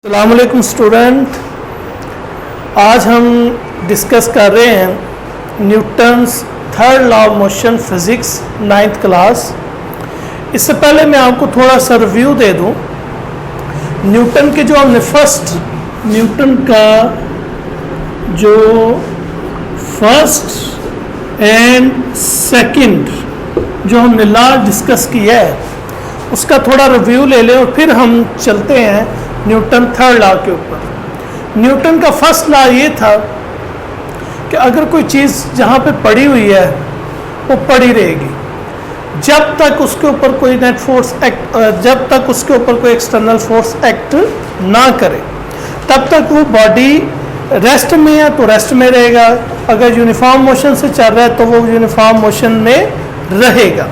अस्सलामुअलैकुम स्टूडेंट, आज हम डिस्कस कर रहे हैं Newton's third law of motion physics 9th class. इससे पहले मैं आपको थोड़ा सा रिव्यू दे दूं। न्यूटन के जो हमने न्यूटन का जो फर्स्ट एंड सेकंड जो हमने लॉ डिस्कस किया है उसका थोड़ा रिव्यू ले लें और फिर हम चलते हैं न्यूटन थर्ड लॉ के ऊपर। न्यूटन का फर्स्ट लॉ ये था कि अगर कोई चीज़ जहाँ पे पड़ी हुई है वो पड़ी रहेगी जब तक उसके ऊपर कोई नेट फोर्स एक्ट जब तक उसके ऊपर कोई एक्सटर्नल फोर्स एक्ट ना करे तब तक वो बॉडी रेस्ट में है तो रेस्ट में रहेगा। अगर यूनिफॉर्म मोशन से चल रहा है तो वो यूनिफॉर्म मोशन में रहेगा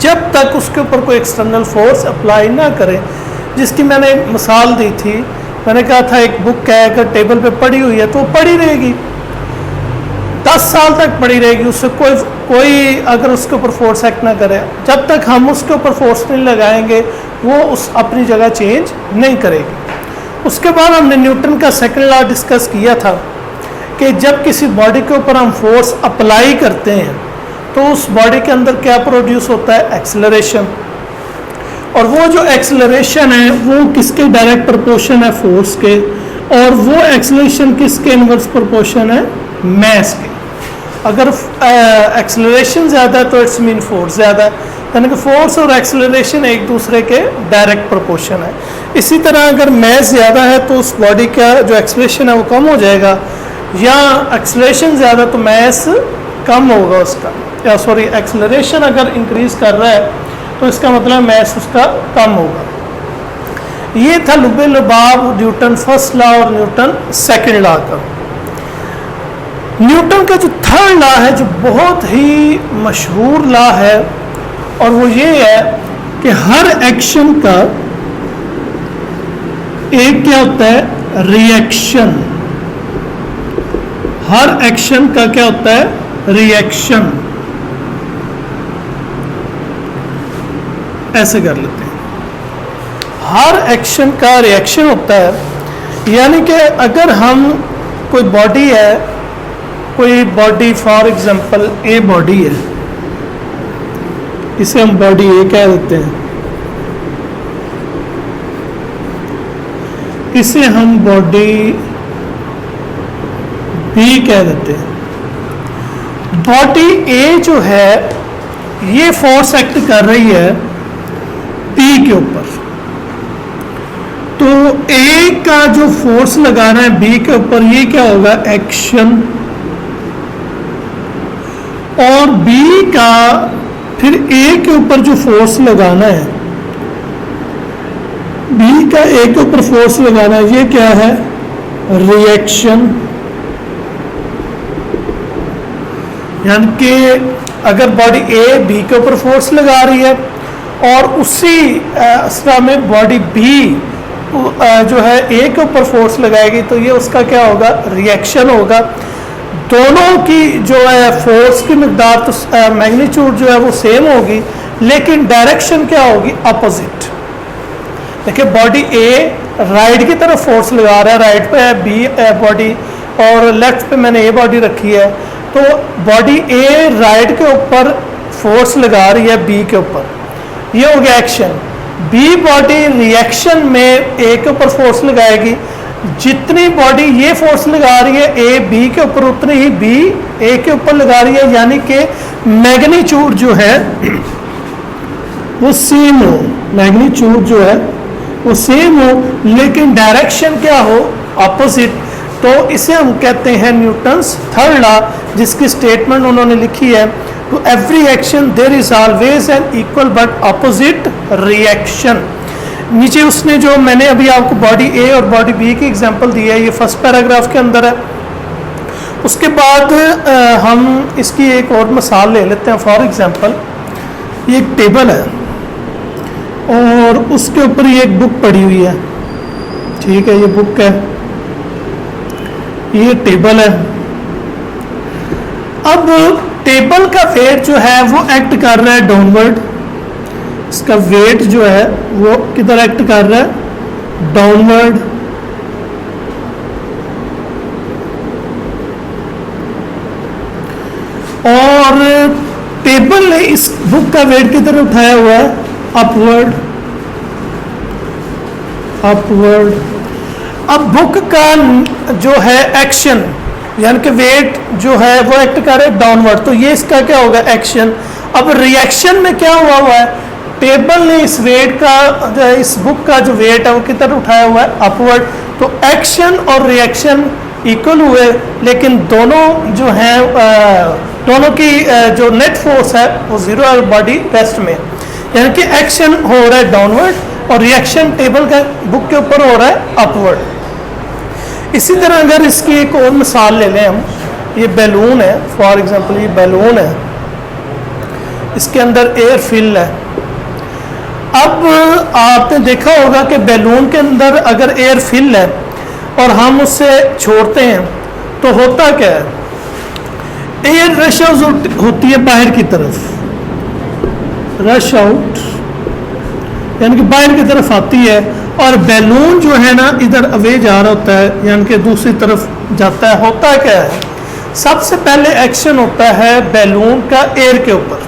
जब तक उसके ऊपर कोई एक्सटर्नल फोर्स अप्लाई ना करे। जिसकी मैंने एक मिसाल दी थी, मैंने कहा था एक बुक है अगर टेबल पे पड़ी हुई है तो पड़ी रहेगी 10 साल तक पड़ी रहेगी, उससे कोई अगर उसके ऊपर फोर्स एक्ट ना करे जब तक हम उसके ऊपर फोर्स नहीं लगाएंगे वो उस अपनी जगह चेंज नहीं करेगी। उसके बाद हमने न्यूटन का सेकंड लॉ डिस्कस किया था कि जब किसी बॉडी के ऊपर हम फोर्स अप्लाई करते हैं तो उस बॉडी के अंदर क्या प्रोड्यूस होता है, एक्सेलरेशन। और वो जो एक्सेलरेशन है वो किसके डायरेक्ट प्रोपोर्शन है, फोर्स के। और वो एक्सेलरेशन किसके इनवर्स प्रोपोर्शन है, मास के। अगर एक्सेलरेशन ज़्यादा है तो इट्स मीन फोर्स ज़्यादा है, यानी कि फोर्स और एक्सेलरेशन एक दूसरे के डायरेक्ट प्रोपोर्शन है। इसी तरह अगर मास ज़्यादा है तो उस बॉडी का जो एक्सेलरेशन है वो कम हो जाएगा, या एक्सेलरेशन ज़्यादा तो मास कम होगा उसका, या सॉरी एक्सेलरेशन अगर इंक्रीज कर रहा है तो इसका मतलब मास उसका कम होगा। ये था लुब्बे लुबाब न्यूटन फर्स्ट लॉ और न्यूटन सेकंड लॉ का। न्यूटन का जो थर्ड लॉ है जो बहुत ही मशहूर लॉ है और वो ये है कि हर एक्शन का एक क्या होता है, रिएक्शन। हर एक्शन का क्या होता है, रिएक्शन। ऐसे कर लेते हैं, हर एक्शन का रिएक्शन होता है। यानी कि अगर हम कोई बॉडी है, कोई body for example a body है, इसे हम बॉडी ए कह देते हैं, इसे हम बॉडी बी कह देते हैं। बॉडी ए जो है ये फोर्स एक्ट कर रही है बी के ऊपर, तो ए का जो फोर्स लगाना है बी के ऊपर ये क्या होगा, एक्शन। और बी का फिर ए के ऊपर जो फोर्स लगाना है, बी का ए के ऊपर फोर्स लगाना है, ये क्या है, रिएक्शन। यानी कि अगर बॉडी ए बी के ऊपर फोर्स लगा रही है और उसी अवस्था में बॉडी बी जो है ए के ऊपर फोर्स लगाएगी तो ये उसका क्या होगा, रिएक्शन होगा। दोनों की जो है फोर्स की मिकदार तो मैग्नीट्यूड जो है वो सेम होगी लेकिन डायरेक्शन क्या होगी, अपोजिट। देखिए बॉडी ए राइट की तरफ फोर्स लगा रहा है, राइट पे है बी बॉडी और लेफ्ट पे मैंने ए बॉडी रखी है, तो बॉडी ए राइट के ऊपर फोर्स लगा रही है बी के ऊपर, ये हो गया एक्शन। बी बॉडी रिएक्शन में ए के ऊपर फोर्स लगाएगी, जितनी बॉडी ये फोर्स लगा रही है ए बी के ऊपर उतनी ही बी ए के ऊपर लगा रही है, यानी कि मैग्नीट्यूड जो है वो सेम हो, मैग्नीट्यूड जो है वो सेम हो लेकिन डायरेक्शन क्या हो, अपोजिट। तो इसे हम कहते हैं न्यूटन्स थर्ड लॉ, जिसकी स्टेटमेंट उन्होंने लिखी है, to every action there is always an equal but opposite reaction. नीचे उसने जो मैंने अभी आपको बॉडी ए और बॉडी बी की एग्जांपल दी है, ये फर्स्ट पैराग्राफ के अंदर है। उसके बाद हम इसकी एक और मिसाल ले लेते हैं। फॉर एग्जांपल ये एक टेबल है और उसके ऊपर ये एक बुक पड़ी हुई है, ठीक है, ये बुक है, ये टेबल है। अब टेबल का वेट जो है वो एक्ट कर रहा है डाउनवर्ड, इसका वेट जो है वो किधर एक्ट कर रहा है, डाउनवर्ड, और टेबल ने इस बुक का वेट की तरफ उठाया हुआ है अपवर्ड, अपवर्ड। अब बुक का जो है एक्शन यानी कि वेट जो है वो एक्ट कर रहा है डाउनवर्ड, तो ये इसका क्या होगा एक्शन। अब रिएक्शन में क्या हुआ है, टेबल ने इस वेट का जो है इस बुक का जो वेट है वो किधर उठाया हुआ है अपवर्ड, तो एक्शन और रिएक्शन इक्वल हुए, लेकिन दोनों जो हैं दोनों की जो नेट फोर्स है वो जीरो है बॉडी रेस्ट में, यानी कि एक्शन हो रहा है डाउनवर्ड और रिएक्शन टेबल का बुक के ऊपर हो रहा है अपवर्ड। इसी तरह अगर इसकी एक और मिसाल ले लें हम, ये बैलून है फॉर एग्जांपल, ये बैलून है, इसके अंदर एयर फिल है। अब आपने देखा होगा कि बैलून के अंदर अगर एयर फिल है और हम उससे छोड़ते हैं तो होता क्या है, एयर रश आउट होती है बाहर की तरफ, रश आउट यानी कि बाहर की तरफ आती है, और बैलून जो है ना इधर अवे जा रहा होता है यानी कि दूसरी तरफ जाता है। होता क्या है, सबसे पहले एक्शन होता है बैलून का एयर के ऊपर,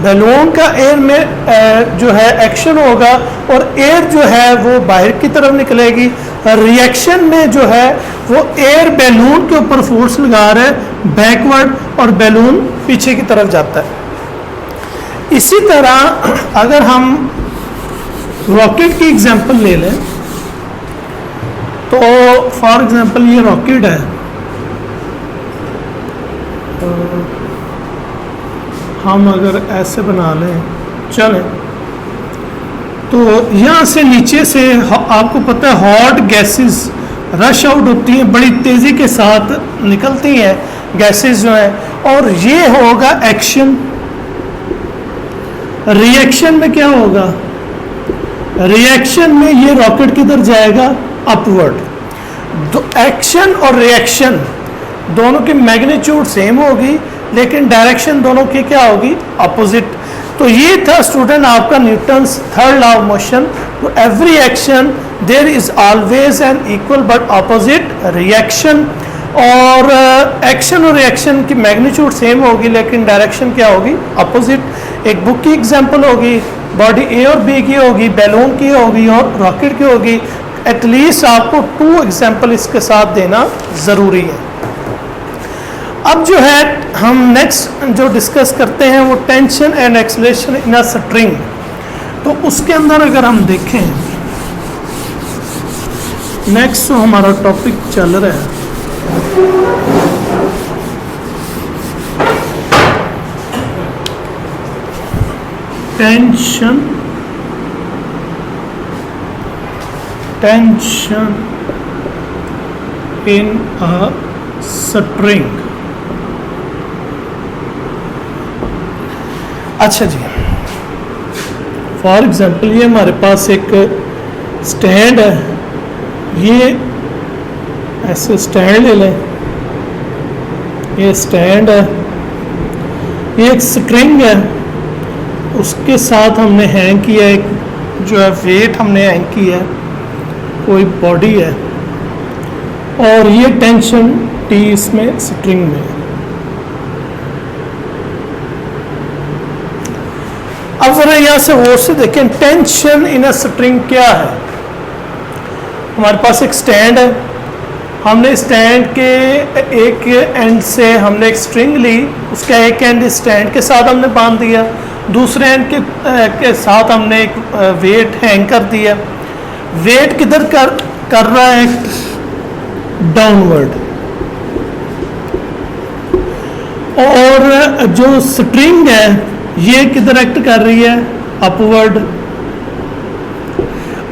बैलून का एयर में जो है एक्शन होगा और एयर जो है वो बाहर की तरफ निकलेगी। रिएक्शन में जो है वो एयर बैलून के ऊपर फोर्स लगा रहा है बैकवर्ड और बैलून पीछे की तरफ जाता है। इसी तरह अगर हम रॉकेट की एग्जांपल ले लें तो फॉर एग्जांपल ये रॉकेट है, हम अगर ऐसे बना लें चलें, तो यहाँ से नीचे से आपको पता है हॉट गैसेस रश आउट होती हैं, बड़ी तेज़ी के साथ निकलती हैं गैसेस जो है, और ये होगा एक्शन। रिएक्शन में क्या होगा, रिएक्शन में ये रॉकेट किधर जाएगा अपवर्ड। तो एक्शन और रिएक्शन दोनों की मैग्नीट्यूड सेम होगी लेकिन डायरेक्शन दोनों की क्या होगी अपोजिट। तो ये था स्टूडेंट आपका Newton's third law of motion. To every action there is always an equal but opposite reaction, और एक्शन और रिएक्शन की मैग्नीट्यूड सेम होगी लेकिन डायरेक्शन क्या होगी अपोजिट। एक बुक की एग्जांपल होगी, बॉडी ए और बी की होगी, बैलून की होगी और रॉकेट की होगी। एटलीस्ट आपको 2 एग्जांपल इसके साथ देना ज़रूरी है। अब जो है हम नेक्स्ट जो डिस्कस करते हैं वो tension and acceleration in a string. तो उसके अंदर अगर हम देखें नेक्स्ट जो हमारा टॉपिक चल रहा है tension, tension in a string. अच्छा जी, फॉर एग्जांपल ये हमारे पास एक स्टैंड है, ये ऐसे स्टैंड ले लें, ये स्टैंड है, ये एक स्ट्रिंग है, उसके साथ हमने हैंग किया एक जो है वेट हमने हैंग किया है, कोई बॉडी है, और ये टेंशन टी इसमें स्ट्रिंग में। अब जरा यहाँ से वो से देखें टेंशन इन अ स्ट्रिंग क्या है। हमारे पास एक स्टैंड है, हमने स्टैंड के एक एंड से हमने एक स्ट्रिंग ली, उसका एक एंड स्टैंड के साथ हमने बांध दिया, दूसरे एंड के साथ हमने एक वेट हैंग कर दिया। वेट किधर कर रहा है डाउनवर्ड, और जो स्ट्रिंग है ये किधर एक्ट कर रही है अपवर्ड।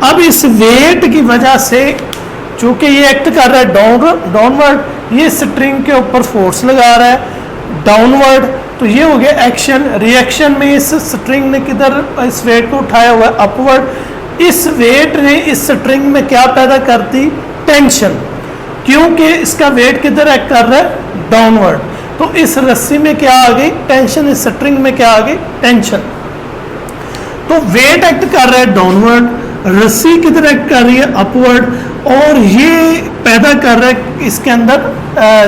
अब इस वेट की वजह से चूंकि ये एक्ट कर रहा है डाउनवर्ड, ये स्ट्रिंग के ऊपर फोर्स लगा रहा है डाउनवर्ड, तो ये हो गया एक्शन। रिएक्शन में इस स्ट्रिंग ने किधर इस वेट को उठाया हुआ है अपवर्ड। इस वेट ने इस स्ट्रिंग में क्या पैदा कर दी टेंशन, क्योंकि इसका वेट किधर एक्ट कर रहा है डाउनवर्ड। तो इस रस्सी में क्या आ गई टेंशन, इस स्ट्रिंग में क्या आ गई टेंशन। तो वेट एक्ट कर रहा है डाउनवर्ड, रस्सी किधर एक्ट कर रही है, अपवर्ड, और ये पैदा कर रहा है इसके अंदर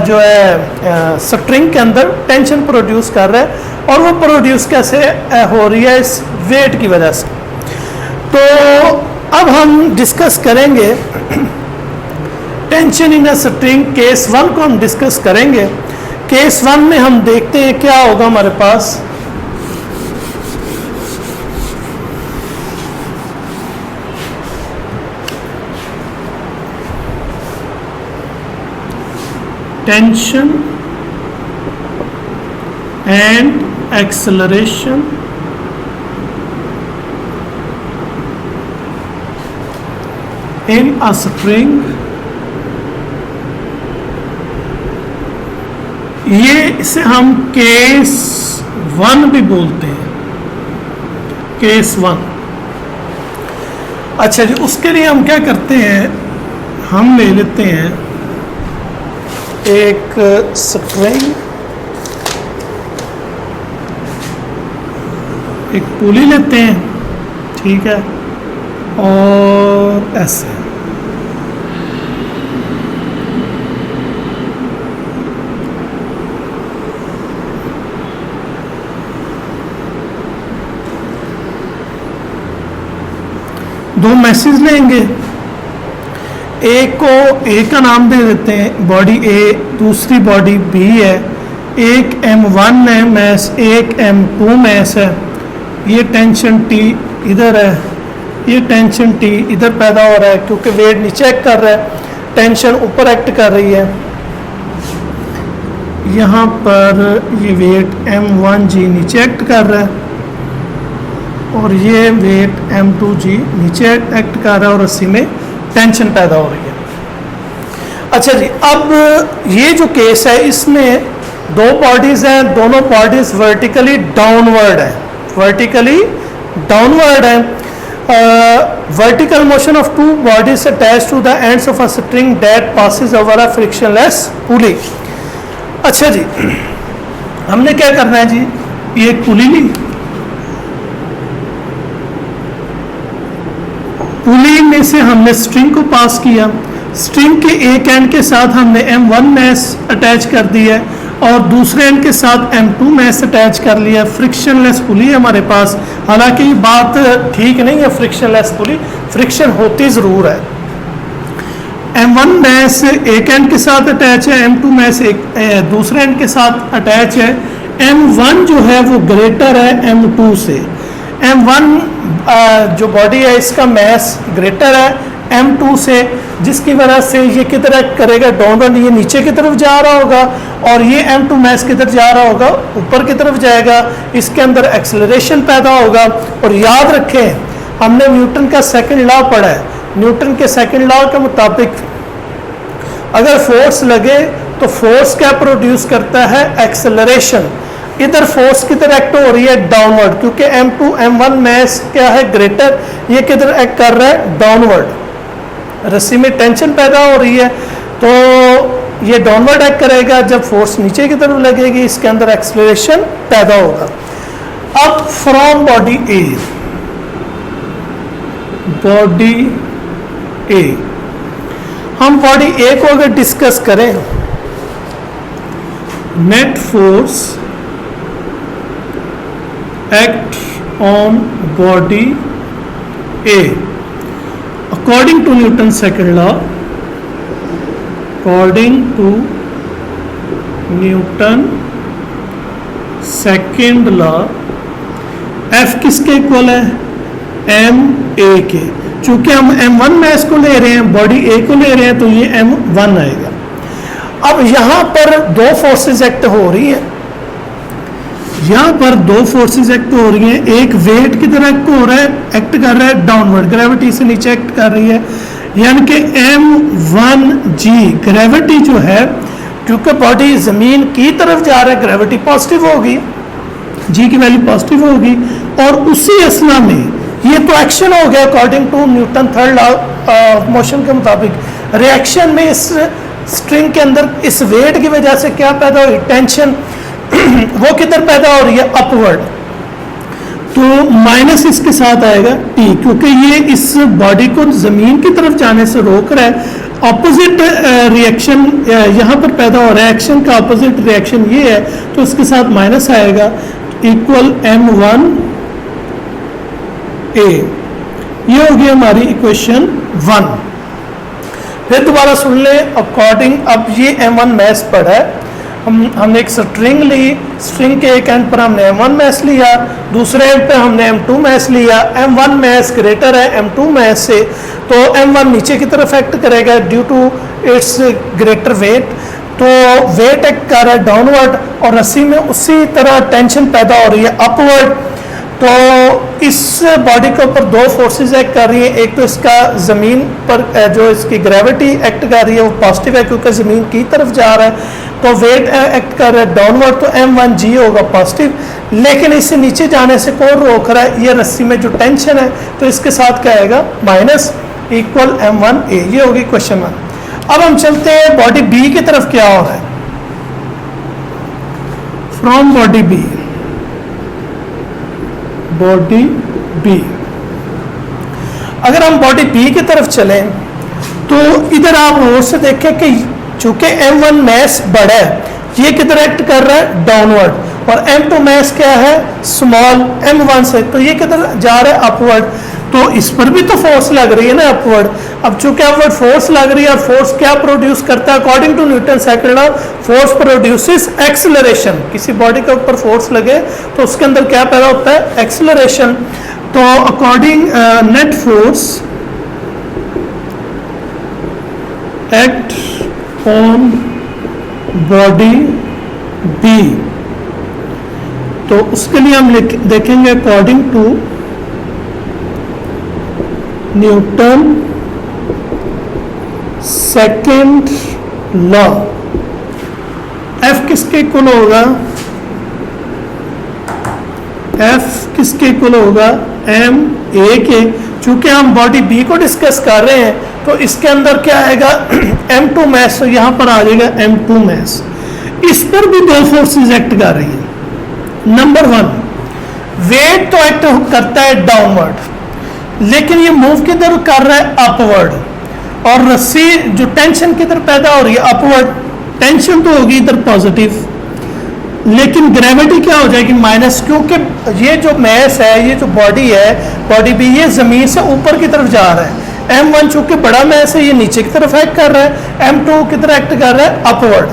जो है स्ट्रिंग के अंदर टेंशन प्रोड्यूस कर रहा है, और वो प्रोड्यूस कैसे हो रही है, इस वेट की वजह से। तो अब हम डिस्कस करेंगे tension in a string, case 1 को हम डिस्कस करेंगे। केस 1 में हम देखते हैं क्या होगा हमारे पास। Tension and acceleration in a string, ये इसे हम केस 1 भी बोलते हैं, केस 1। अच्छा जी, उसके लिए हम क्या करते हैं, हम ले लेते हैं एक स्ट्रिंग, एक पुली लेते हैं, ठीक है, और ऐसे दो मैसेज लेंगे, एक को ए का नाम दे देते हैं, बॉडी ए, दूसरी बॉडी बी है, एक M1 है मैस, एक M2 मैस है, ये टेंशन T इधर है, ये टेंशन T इधर पैदा हो रहा है क्योंकि वेट नीचे एक्ट कर रहा है, टेंशन ऊपर एक्ट कर रही है। यहाँ पर ये वेट M1G नीचे एक्ट कर रहा है, और ये वेट M2G नीचे एक्ट कर रहा है, और रस्सी में टेंशन पैदा हो रही है। अच्छा जी, अब ये जो केस है इसमें दो बॉडीज हैं, दोनों बॉडीज वर्टिकली डाउनवर्ड है, वर्टिकली डाउनवर्ड है। Vertical motion of two bodies attached to the ends of a string that passes over a frictionless pulley. अच्छा जी, हमने क्या करना है जी, ये एक पुली ली, पुली में से हमने स्ट्रिंग को पास किया, स्ट्रिंग के एक एंड के साथ हमने M1 मैस अटैच कर दिया और दूसरे एंड के साथ M2 मैस अटैच कर लिया। फ्रिक्शनलेस पुली है हमारे पास, हालांकि ये बात ठीक नहीं है, फ्रिक्शनलेस पुली फ्रिक्शन होती ज़रूर है। M1 मैस एक एंड के साथ अटैच है, M2 मैस एक दूसरे एंड के साथ अटैच है। M1 जो है वो ग्रेटर है M2 से, M1 जो बॉडी है इसका मैस ग्रेटर है M2 से, जिसकी वजह से ये किधर एक्ट करेगा, डाउनवर्ड, ये नीचे की तरफ जा रहा होगा, और ये M2 मैस किधर जा रहा होगा, ऊपर की तरफ जाएगा, इसके अंदर एक्सेलरेशन पैदा होगा। और याद रखें हमने न्यूटन का सेकंड लॉ पढ़ा है, न्यूटन के सेकंड लॉ के मुताबिक अगर फोर्स लगे तो फोर्स क्या प्रोड्यूस करता है, एक्सेलरेशन। इधर फोर्स किधर एक्ट हो रही है, डाउनवर्ड, क्योंकि M2 M1 मैस क्या है, ग्रेटर, ये किधर एक्ट कर रहा है, डाउनवर्ड, रस्सी में टेंशन पैदा हो रही है तो ये डाउनवर्ड एक्ट करेगा, जब फोर्स नीचे की तरफ लगेगी इसके अंदर एक्सेलरेशन पैदा होगा। अब फ्रॉम बॉडी ए हम बॉडी ए को अगर डिस्कस करें, net force act on body A according to Newton's second law, according to Newton second law, F किसके इक्वल है, ma के। चूंकि हम M1 मैस को ले रहे हैं, बॉडी A को ले रहे हैं, तो ये M1 आएगा। अब यहाँ पर दो फोर्सेस एक्ट हो रही हैं, यहाँ पर दो फोर्सेस एक्ट हो रही हैं, एक वेट की तरह एक्ट कर रहा है डाउनवर्ड, ग्रेविटी से नीचे एक्ट कर रही है, यानी कि M1G ग्रेविटी जो है, क्योंकि बॉडी जमीन की तरफ जा रहा है, ग्रेविटी पॉजिटिव होगी, G की वैल्यू पॉजिटिव होगी, और उसी असला में ये तो एक्शन हो गया according to Newton third law of motion के मुताबिक। रिएक्शन में इस स्ट्रिंग के अंदर इस वेट की वजह से क्या पैदा हुई, टेंशन वो किधर पैदा हो रही है, अपवर्ड। तो माइनस इसके साथ आएगा टी, क्योंकि ये इस बॉडी को जमीन की तरफ जाने से रोक रहा है। ऑपोजिट रिएक्शन यहाँ पर पैदा हो रहा है, एक्शन का ऑपोजिट रिएक्शन ये है, तो इसके साथ माइनस आएगा, इक्वल m1 a। ये होगी हमारी इक्वेशन 1। फिर दोबारा सुन ले अकॉर्डिंग, अब ये m1 मैस पढ़ा है, हमने एक स्ट्रिंग ली, स्ट्रिंग के एक एंड पर हमने m1 मैस लिया, दूसरे एंड पे हमने m2 मैस लिया। m1 मैस ग्रेटर है m2 मैस से, तो m1 नीचे की तरफ एक्ट करेगा due to its greater weight, तो वेट एक्ट कर रहा है डाउनवर्ड और रस्सी में उसी तरह टेंशन पैदा हो रही है अपवर्ड। तो इस बॉडी के ऊपर दो फोर्सेस एक्ट कर रही है, एक तो इसका ज़मीन पर जो इसकी ग्रेविटी एक्ट कर रही है वो पॉजिटिव है क्योंकि ज़मीन की तरफ जा रहा है, तो वेट एक्ट कर रहा है डाउनवर्ड, तो m1g होगा पॉजिटिव। लेकिन इससे नीचे जाने से कौन रोक रहा है, ये रस्सी में जो टेंशन है, तो इसके साथ क्या आएगा माइनस, इक्वल m1a। ये होगी क्वेश्चन 1। अब हम चलते हैं बॉडी बी की तरफ, क्या हो रहा है। From body B, body B, अगर हम बॉडी बी की तरफ चलें तो इधर आप गौर से देखें कि चूंकि m1 मैस बड़ा है, ये किधर एक्ट कर रहा है डाउनवर्ड, और m2 मैस क्या है स्मॉल m1 से, तो ये किधर जा रहा है अपवर्ड, तो इस पर भी तो फोर्स लग रही है ना अपवर्ड। अब चूंकि अपवर्ड फोर्स लग रही है, और फोर्स क्या प्रोड्यूस करता है according to Newton second law, force produces acceleration. किसी बॉडी के ऊपर फोर्स लगे तो उसके अंदर क्या पैदा होता है, एक्सेलरेशन। तो according net force act on body B, तो उसके लिए हम देखेंगे according to Newton second law, F किसके इक्वल होगा, F किसके इक्वल होगा, ma के। चूंकि हम बॉडी B को डिस्कस कर रहे हैं तो इसके अंदर क्या आएगा m2 मैस, तो यहां पर आ जाएगा m2 मैस। इस पर भी दो फोर्सेस एक्ट कर रही है। नंबर 1, वेट तो एक्ट करता है डाउनवर्ड, लेकिन ये मूव किधर कर रहा है अपवर्ड, और रस्सी जो टेंशन किधर पैदा हो रही है अपवर्ड, टेंशन तो होगी इधर पॉजिटिव, लेकिन ग्रेविटी क्या हो जाएगी माइनस, क्योंकि ये जो मैस है, ये जो बॉडी है, बॉडी भी ये जमीन से ऊपर की तरफ जा रहा है। m1 चूंकि बड़ा मैस है, ये नीचे की तरफ एक्ट कर रहा है, m2 किधर एक्ट कर रहा है अपवर्ड,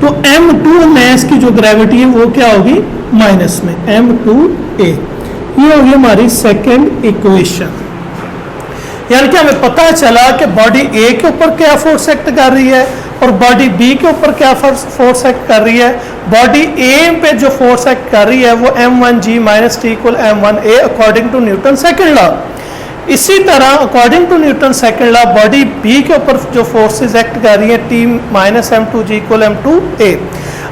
तो m2 मैस की जो ग्रेविटी है वो क्या होगी माइनस में, m2a। ये होगी हमारी सेकेंड इक्वेशन। यानी कि हमें पता चला कि बॉडी ए के ऊपर क्या फोर्स एक्ट कर रही है और बॉडी बी के ऊपर क्या फोर्स एक्ट कर रही है। बॉडी ए पे जो फोर्स एक्ट कर रही है वो m1g minus T equal m1a according to Newton second law. इसी तरह according to Newton second law body B के ऊपर जो फोर्सेस एक्ट कर रही है t minus m2g equal m2a।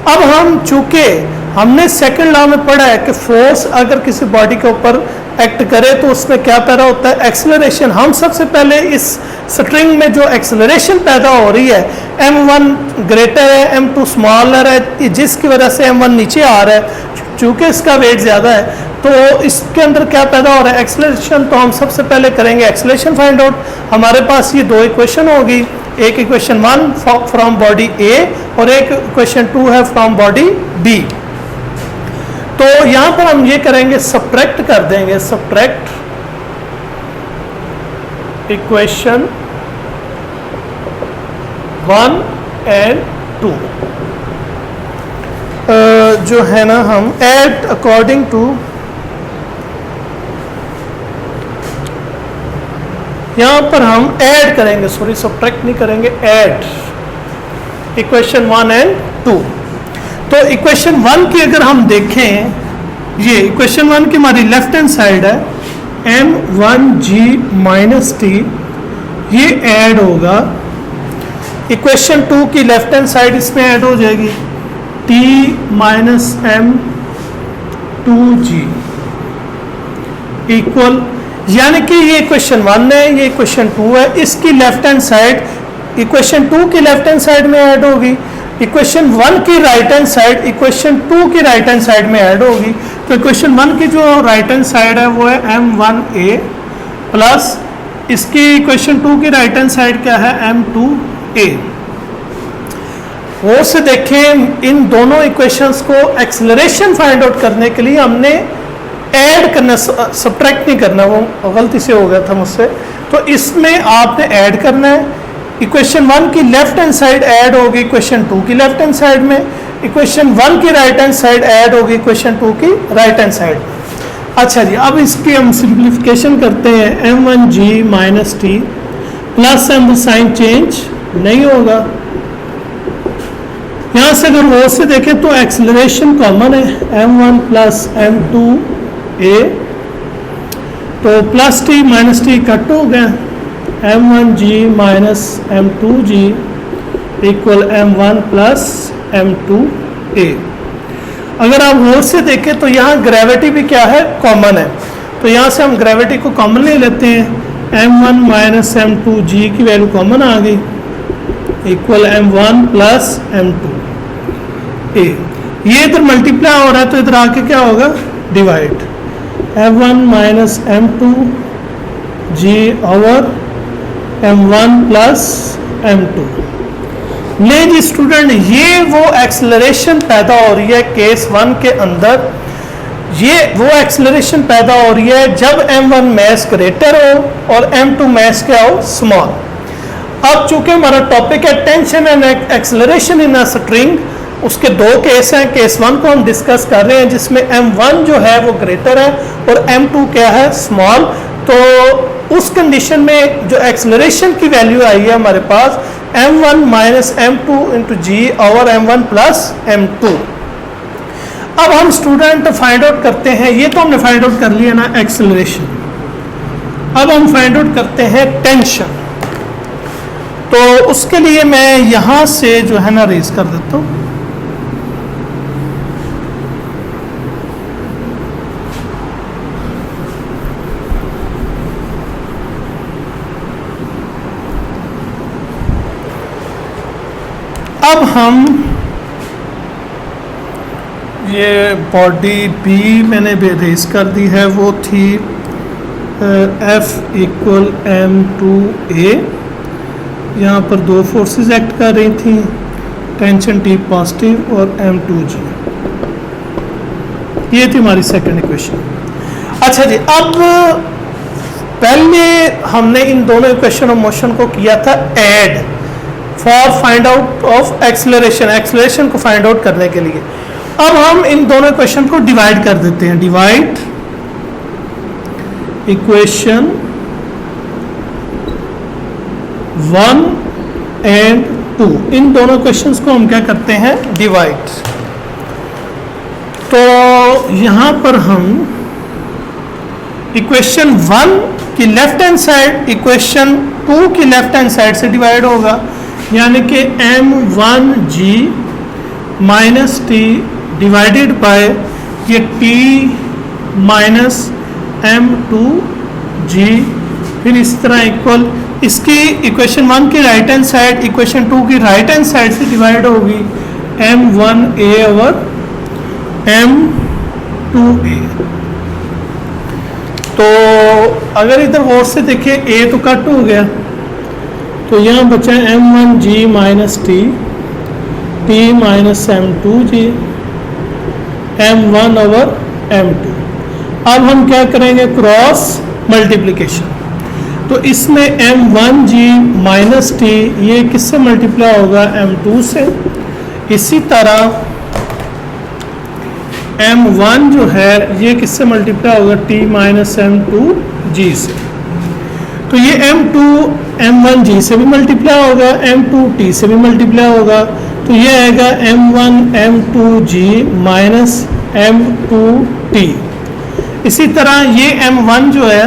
अब हम चूंकि हमने सेकंड लॉ में पढ़ा है कि फोर्स अगर किसी बॉडी के ऊपर एक्ट करे तो उसमें क्या पैदा होता है एक्सेलरेशन। हम सबसे पहले इस स्ट्रिंग में जो एक्सेलरेशन पैदा हो रही है m1 ग्रेटर है m2 स्मॉलर है, जिसकी वजह से m1 नीचे आ रहा है चूंकि इसका वेट ज़्यादा है, तो इसके अंदर क्या पैदा हो रहा है एक्सेलरेशन। तो हम सबसे पहले करेंगे एक्सेलरेशन फाइंड आउट। हमारे पास ये दो इक्वेशन होगी, एक इक्वेशन 1 फ्रॉम बॉडी ए और एक इक्वेशन 2 है फ्रॉम बॉडी बी। तो यहां पर हम ये करेंगे सब्ट्रैक्ट कर देंगे, सब्ट्रैक्ट इक्वेशन 1 एंड 2 जो है ना, हम ऐड अकॉर्डिंग टू, यहां पर हम ऐड करेंगे, सॉरी सब्ट्रैक्ट नहीं करेंगे, ऐड इक्वेशन 1 एंड 2। तो इक्वेशन 1 की अगर हम देखें, ये इक्वेशन 1 की हमारी लेफ्ट हैंड साइड है m1g माइनस टी, ये ऐड होगा। इक्वेशन 2 की लेफ्ट हैंड साइड इसमें ऐड हो जाएगी t माइनस m2g इक्वल, यानी कि ये इक्वेशन 1 है, ये इक्वेशन 2 है, इसकी लेफ्ट हैंड साइड इक्वेशन 2 की लेफ्ट हैंड साइड में ऐड होगी, इक्वेशन 1 की राइट हैंड साइड इक्वेशन 2 की राइट हैंड साइड में ऐड होगी। तो इक्वेशन 1 की जो राइट हैंड साइड है वो है m1a प्लस इसकी इक्वेशन 2 की राइट हैंड साइड क्या है m2a। वो से देखें इन दोनों इक्वेशंस को एक्सेलरेशन फाइंड आउट करने के लिए हमने ऐड करना, सब्ट्रैक्ट नहीं करना, वो गलती से हो गया था मुझसे। तो इसमें आपने ऐड करना है, इक्वेशन 1 की लेफ्ट हैंड साइड ऐड होगी इक्वेशन 2 की लेफ्ट हैंड साइड में, इक्वेशन 1 की राइट हैंड साइड ऐड होगी इक्वेशन 2 की राइट हैंड साइड। अच्छा जी, अब इसकी हम सिंप्लीफिकेशन करते हैं। m1g minus T plus m sign change नहीं होगा। यहाँ से अगर वो से देखें तो एक्सेलरेशन कॉमन है, m1 प्लस m2a, तो plus T minus T cut हो गया, m1g minus m2g equal m1 plus m2a। अगर आप और से देखें तो यहाँ ग्रेविटी भी क्या है, कॉमन है, तो यहाँ से हम ग्रेविटी को कॉमन ले लेते हैं। m1 माइनस m2g की वैल्यू कॉमन आ गई इक्वल m1 प्लस m2a। ये इधर मल्टीप्लाई हो रहा है तो इधर आके क्या होगा, divide, m1 minus m2g over m1 plus m2। नहीं जी स्टूडेंट, ये वो एक्सेलरेशन पैदा हो रही है केस 1 के अंदर, ये वो एक्सेलरेशन पैदा हो रही है जब m1 मैस ग्रेटर हो और m2 मैस क्या हो, स्मॉल। अब चूंकि हमारा टॉपिक है tension and acceleration in a string, उसके दो केस हैं। केस 1 को हम डिस्कस कर रहे हैं जिसमें m1 जो है वो ग्रेटर है और m2 क्या है, स्मॉल। तो उस कंडीशन में जो एक्सेलरेशन की वैल्यू आई है हमारे पास m1 माइनस m2 इंटू जी ओवर m1 प्लस m2। अब हम स्टूडेंट फाइंड आउट करते हैं, ये तो हमने फाइंड आउट कर लिया ना एक्सेलरेशन, अब हम फाइंड आउट करते हैं टेंशन। तो उसके लिए मैं यहां से जो है ना रेज कर देता हूं। अब हम ये बॉडी बी मैंने रेज कर दी है, वो थी F इक्वल m2a। यहाँ पर दो फोर्सेस एक्ट कर रही थी, टेंशन T पॉजिटिव और m2g। ये थी हमारी सेकंड इक्वेशन। अच्छा जी, अब पहले हमने इन दोनों इक्वेशन ऑफ मोशन को किया था add for find out of acceleration, acceleration को फाइंड आउट करने के लिए। अब हम इन दोनों इक्वेशन को डिवाइड कर देते हैं, डिवाइड इक्वेशन 1 एंड 2, इन दोनों क्वेश्चंस को हम क्या करते हैं, डिवाइड। तो यहां पर हम इक्वेशन 1 की लेफ्ट हैंड साइड इक्वेशन 2 की लेफ्ट हैंड साइड से डिवाइड होगा, यानी कि m1g minus T divided by ये t माइनस m2g, फिर इस तरह इक्वल इसकी इक्वेशन 1 की राइट हैंड साइड इक्वेशन 2 की राइट हैंड साइड से डिवाइड होगी m1a ओवर m2a। तो अगर इधर गौर से देखें a तो कट हो गया, तो यहाँ बचा m1g minus t minus m2g m1 over m2। अब हम क्या करेंगे, क्रॉस मल्टीप्लिकेशन। तो इसमें m1g माइनस t ये किससे मल्टीप्लाई होगा, m2 से। इसी तरह m1 जो है ये किससे मल्टीप्लाई होगा, t माइनस m2g से। तो ये m2 m1g से भी मल्टीप्लाई होगा, m2 t से भी मल्टीप्लाई होगा, तो ये आएगा m1 m2g माइनस m2t। इसी तरह ये m1 जो है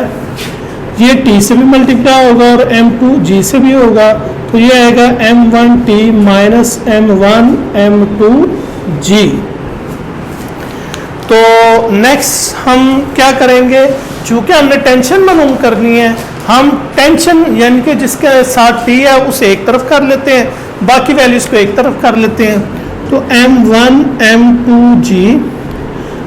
ये t से भी मल्टीप्लाई होगा और m2g से भी होगा, तो ये आएगा m1t माइनस m1 m2g। तो नेक्स्ट हम क्या करेंगे, चूंकि हमने टेंशन मालूम करनी है, हम टेंशन यानी कि जिसके साथ t है उसे एक तरफ कर लेते हैं, बाकी वैल्यूज को एक तरफ कर लेते हैं। तो m1 m2g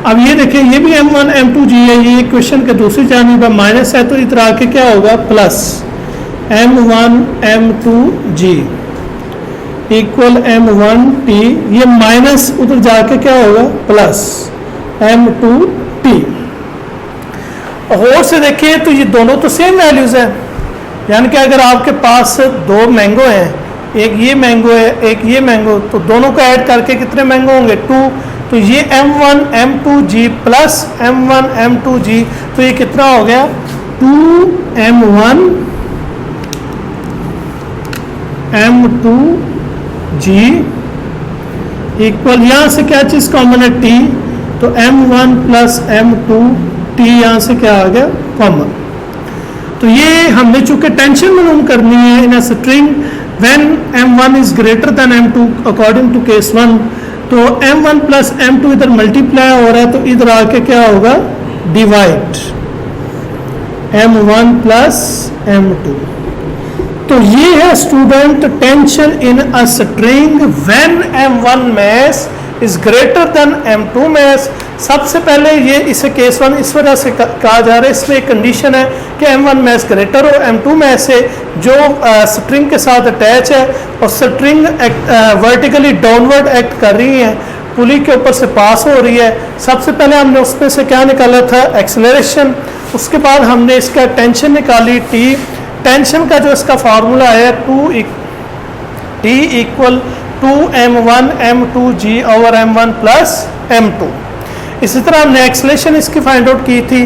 अब ये देखिए, ये भी m1 m2g है, ये क्वेश्चन के दूसरी जानिब माइनस है, तो इधर आके क्या होगा plus m1 m2g equal m1t, ये माइनस उधर जाके क्या होगा प्लस m2t। और से देखिए तो ये दोनों तो सेम वैल्यूज हैं, यानी कि अगर आपके पास दो मैंगो हैं, एक ये मैंगो है एक ये मैंगो, तो दोनों को ऐड करके कितने मैंगो होंगे 2, तो ये m1 m2g plus m1 m2g, तो ये कितना हो गया 2m1 m2g इक्वल, यहाँ से क्या चीज़ कॉमन है t, तो m1 प्लस m2t यहाँ से क्या आ गया कॉमन। तो ये हमने चूंकि टेंशन मालूम करनी है in a string when m1 is greater than m2 according to case 1, तो m1 प्लस m2 इधर मल्टीप्लाई हो रहा है, तो इधर आके क्या होगा डिवाइड m1 प्लस m2। तो ये है student tension in a string when m1 mass is greater than m2 mass. सबसे पहले ये इसे केस 1 इस वजह से कहा जा रहा है, इसमें एक कंडीशन है कि m1 मैस ग्रेटर हो m2 मैस से, जो स्ट्रिंग के साथ अटैच है और स्ट्रिंग वर्टिकली डाउनवर्ड एक्ट कर रही है, पुली के ऊपर से पास हो रही है। सबसे पहले हमने उसमें से क्या निकाला था एक्सेलरेशन, उसके बाद हमने इसका टेंशन निकाली t। टेंशन का जो इसका फार्मूला है t equal 2m1 m2g over m1 plus m2। इसी तरह हमने एक्सेलरेशन इसकी फाइंड आउट की थी।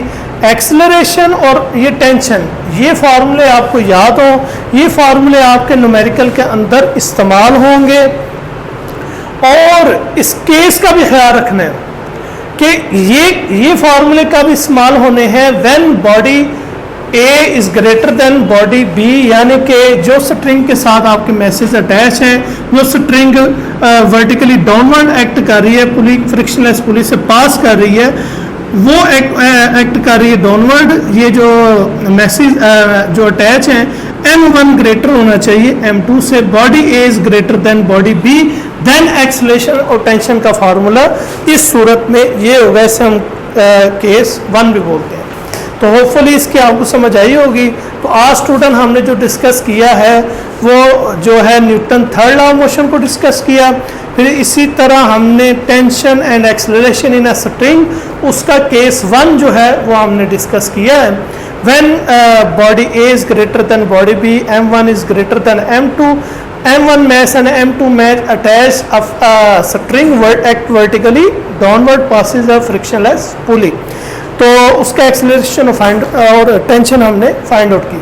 एक्सेलरेशन और ये टेंशन, ये फार्मूले आपको याद हो, ये फार्मूले आपके न्यूमेरिकल के अंदर इस्तेमाल होंगे। और इस केस का भी ख्याल रखना है कि ये फार्मूले का भी इस्तेमाल होने हैं when body A is greater than body B, यानी कि जो स्ट्रिंग के साथ आपके मैसेज अटैच हैं, जो स्ट्रिंग वर्टिकली डाउनवर्ड एक्ट कर रही है, पुली फ्रिक्शनलेस पुली से पास कर रही है, वो एक्ट कर रही है डाउनवर्ड। ये जो मैसेज जो अटैच हैं m1 ग्रेटर होना चाहिए m2 से, body A is greater than body B, then acceleration और टेंशन का फार्मूला इस सूरत में ये होगा, इसे हम केस 1 भी बोलते हैं। तो होपफुली इसकी आपको समझ आई होगी। तो आज स्टूडेंट हमने जो डिस्कस किया है वो जो है Newton third law of motion को डिस्कस किया, फिर इसी तरह हमने tension and acceleration in a string, उसका केस 1 जो है वो हमने डिस्कस किया है। When body A is greater than body B, m1 is greater than m2, m1 mass and m2 mass attached of a string act vertically downward passes a frictionless pulley, तो उसका acceleration और tension हमने find out की।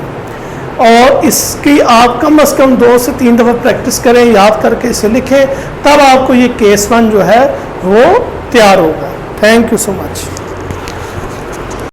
और इसकी आप कम से कम 2 से 3 दफ़ा प्रैक्टिस करें, याद करके इसे लिखें, तब आपको ये केस 1 जो है वो तैयार होगा। Thank you so much.